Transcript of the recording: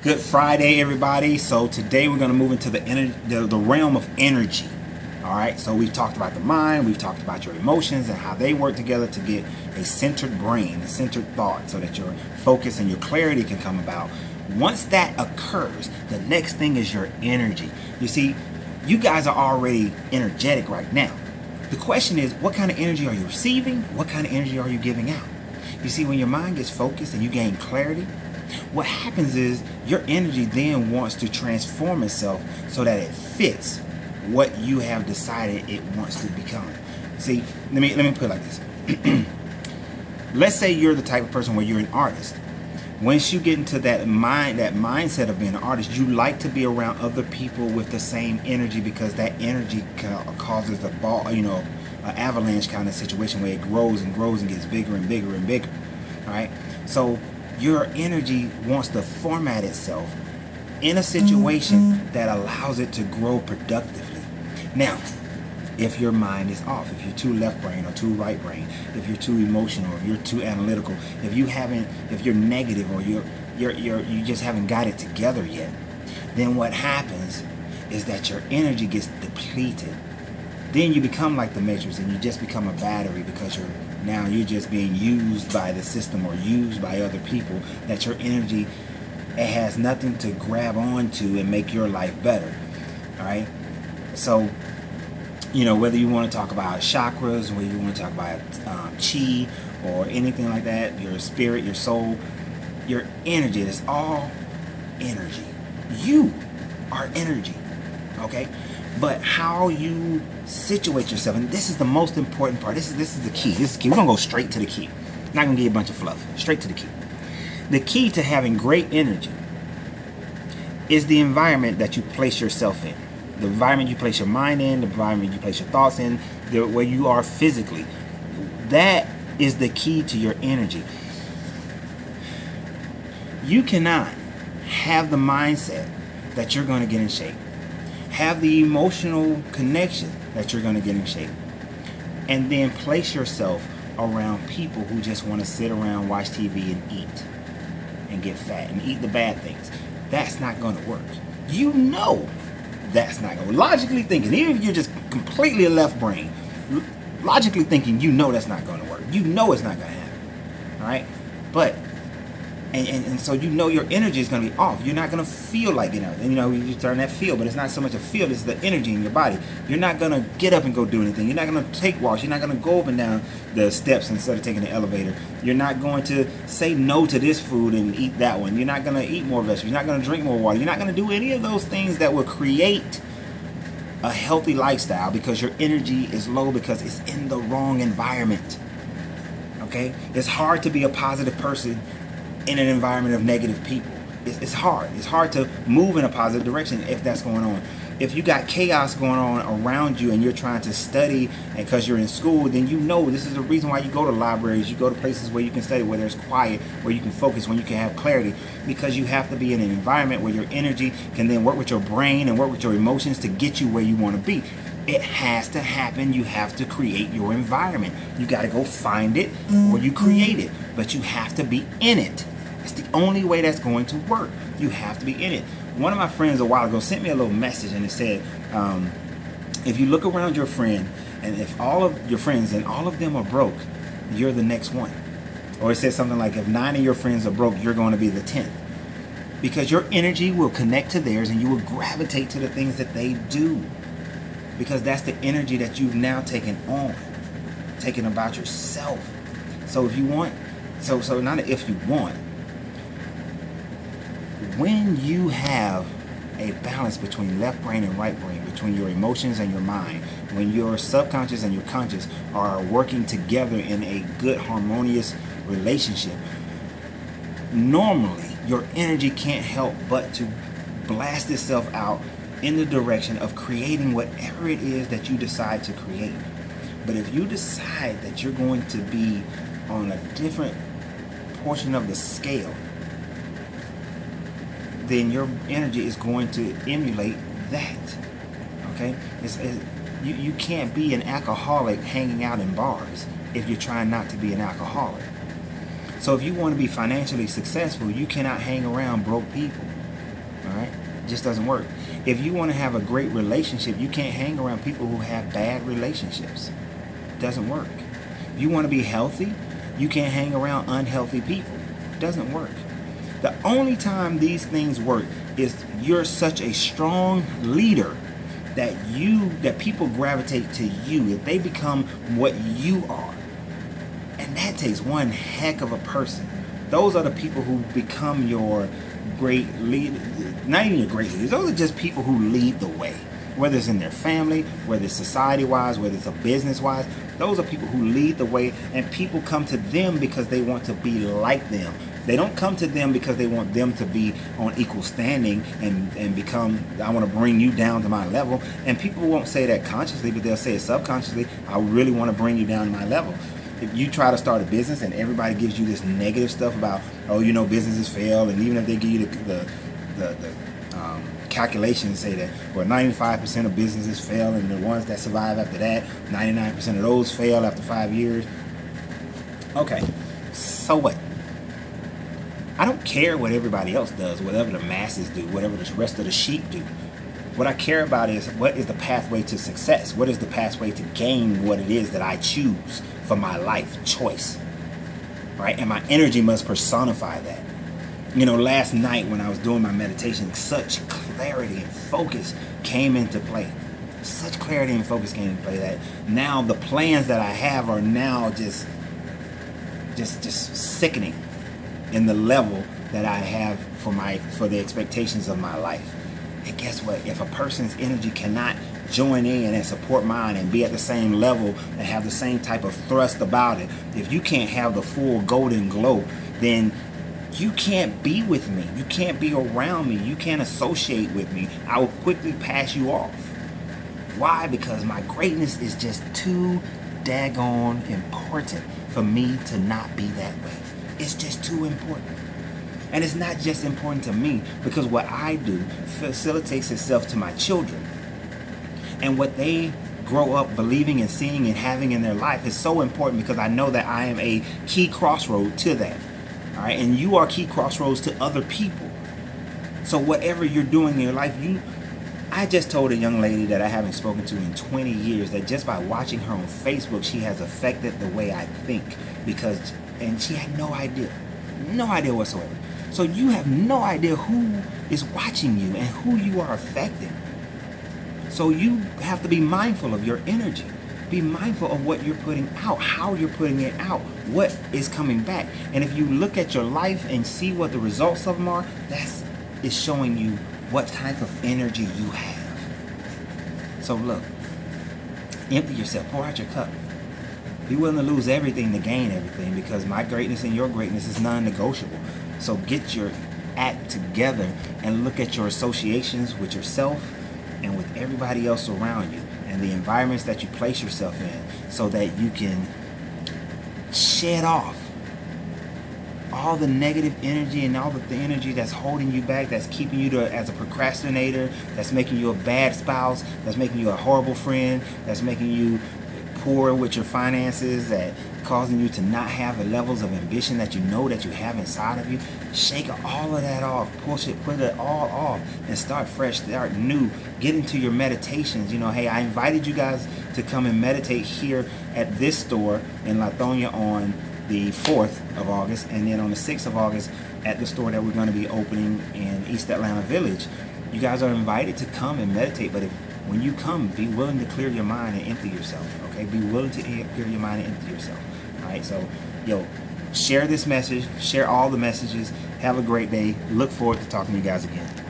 Good Friday, everybody. So today we're going to move into the realm of energy. All right. So we've talked about the mind, we've talked about your emotions and how they work together to get a centered brain, a centered thought, so that your focus and your clarity can come about. Once that occurs, the next thing is your energy. You see, you guys are already energetic right now. The question is, what kind of energy are you receiving? What kind of energy are you giving out? You see, when your mind gets focused and you gain clarity, what happens is your energy then wants to transform itself so that it fits what you have decided it wants to become. See, let me put it like this. Let's say you're the type of person where you're an artist. Once you get into that mindset of being an artist, you like to be around other people with the same energy, because that energy causes the ball, an avalanche kind of situation where it grows and grows and gets bigger and bigger and bigger. All right, so your energy wants to format itself in a situation that allows it to grow productively. Now, if your mind is off, if you're too left brain or too right brain, if you're too emotional, if you're too analytical, if you're negative, or you just haven't got it together yet, then what happens is that your energy gets depleted. Then you become like the Matrix and you just become a battery, because you're just being used by the system or used by other people, that your energy, it has nothing to grab onto and make your life better. All right. So, whether you want to talk about chakras, whether you want to talk about chi or anything like that, your spirit, your soul, your energy, it's all energy. You are energy. Okay. But how you situate yourself, and this is the most important part. This is the key. This is the key. We're gonna go straight to the key. I'm not gonna give you a bunch of fluff. Straight to the key. The key to having great energy is the environment that you place yourself in. The environment you place your mind in, the environment you place your thoughts in, where you are physically. That is the key to your energy. You cannot have the mindset that you're going to get in shape, have the emotional connection that you're going to get in shape, and then place yourself around people who just want to sit around, watch TV, and eat and get fat and eat the bad things. That's not going to work. That's not going to. Logically thinking, even if you're just completely a left brain, logically thinking, that's not going to work. It's not going to happen. All right? But And so your energy is going to be off. You're not going to feel like you turn that feel, but it's not so much a feel, it's the energy in your body. You're not going to get up and go do anything. You're not going to take walks. You're not going to go up and down the steps instead of taking the elevator. You're not going to say no to this food and eat that one. You're not going to eat more vegetables. You're not going to drink more water. You're not going to do any of those things that will create a healthy lifestyle, because your energy is low, because it's in the wrong environment. Okay? It's hard to be a positive person in an environment of negative people. It's hard. It's hard to move in a positive direction if that's going on. If you got chaos going on around you and you're trying to study, and because you're in school, then this is the reason why you go to libraries, you go to places where you can study, where there's quiet, where you can focus, when you can have clarity, because you have to be in an environment where your energy can then work with your brain and work with your emotions to get you where you want to be. It has to happen. You have to create your environment. You got to go find it, or you create it, but you have to be in it. It's the only way that's going to work. You have to be in it. One of my friends a while ago sent me a little message, and it said, if you look around your friend, and if all of your friends and all of them are broke, you're the next one. Or it says something like, if 9 of your friends are broke, you're going to be the 10th. Because your energy will connect to theirs, and you will gravitate to the things that they do. Because that's the energy that you've now taken about yourself. So if you want, so not if you want, when you have a balance between left brain and right brain, between your emotions and your mind, when your subconscious and your conscious are working together in a good, harmonious relationship, normally your energy can't help but to blast itself out in the direction of creating whatever it is that you decide to create. But if you decide that you're going to be on a different portion of the scale, then your energy is going to emulate that. Okay? You can't be an alcoholic hanging out in bars if you're trying not to be an alcoholic. So if you want to be financially successful, you cannot hang around broke people. All right, it just doesn't work. If you want to have a great relationship, you can't hang around people who have bad relationships. It doesn't work. If you want to be healthy, you can't hang around unhealthy people. It doesn't work. The only time these things work is you're such a strong leader that people gravitate to you, if they become what you are. And that takes one heck of a person. Those are the people who become your great lead. Not even your great leaders. Those are just people who lead the way. Whether it's in their family, whether it's society-wise, whether it's a business-wise, those are people who lead the way, and people come to them because they want to be like them. They don't come to them because they want them to be on equal standing and become, I want to bring you down to my level. And people won't say that consciously, but they'll say it subconsciously. I really want to bring you down to my level. If you try to start a business and everybody gives you this negative stuff about, oh, you know, businesses fail, and even if they give you the calculations say that, well, 95% of businesses fail, and the ones that survive after that, 99% of those fail after 5 years. Okay, so what? I don't care what everybody else does, whatever the masses do, whatever the rest of the sheep do. What I care about is, what is the pathway to success? What is the pathway to gain what it is that I choose for my life choice? Right? And my energy must personify that. You know, last night when I was doing my meditation, such clarity and focus came into play. Such clarity and focus came into play that now the plans that I have are now just sickening in the level that I have for the expectations of my life. And guess what? If a person's energy cannot join in and support mine and be at the same level and have the same type of thrust about it, if you can't have the full golden glow, then you can't be with me. You can't be around me. You can't associate with me. I will quickly pass you off. Why? Because my greatness is just too daggone important for me to not be that way. It's just too important. And it's not just important to me, because what I do facilitates itself to my children. And what they grow up believing and seeing and having in their life is so important, because I know that I am a key crossroad to that. All right, and you are key crossroads to other people. So whatever you're doing in your life, I just told a young lady that I haven't spoken to in 20 years that just by watching her on Facebook, she has affected the way I think, and she had no idea whatsoever. So you have no idea who is watching you and who you are affecting. So you have to be mindful of your energy. Be mindful of what you're putting out, how you're putting it out, what is coming back. And if you look at your life and see what the results of them are, that is showing you what type of energy you have. So look, empty yourself, pour out your cup. Be willing to lose everything to gain everything, because my greatness and your greatness is non-negotiable. So get your act together and look at your associations with yourself and with everybody else around you, and the environments that you place yourself in, so that you can shed off all the negative energy and all the energy that's holding you back, that's keeping you as a procrastinator, that's making you a bad spouse, that's making you a horrible friend, that's making you poor with your finances, that causing you to not have the levels of ambition that you know that you have inside of you. Shake all of that off, push it, put it all off, and start fresh, start new. Get into your meditations. You know, hey, I invited you guys to come and meditate here at this store in Lithonia on the 4th of August, and then on the 6th of August at the store that we're going to be opening in East Atlanta Village. You guys are invited to come and meditate, but when you come, be willing to clear your mind and empty yourself. Okay, be willing to clear your mind and empty yourself. All right, so share this message, share all the messages. Have a great day. Look forward to talking to you guys again.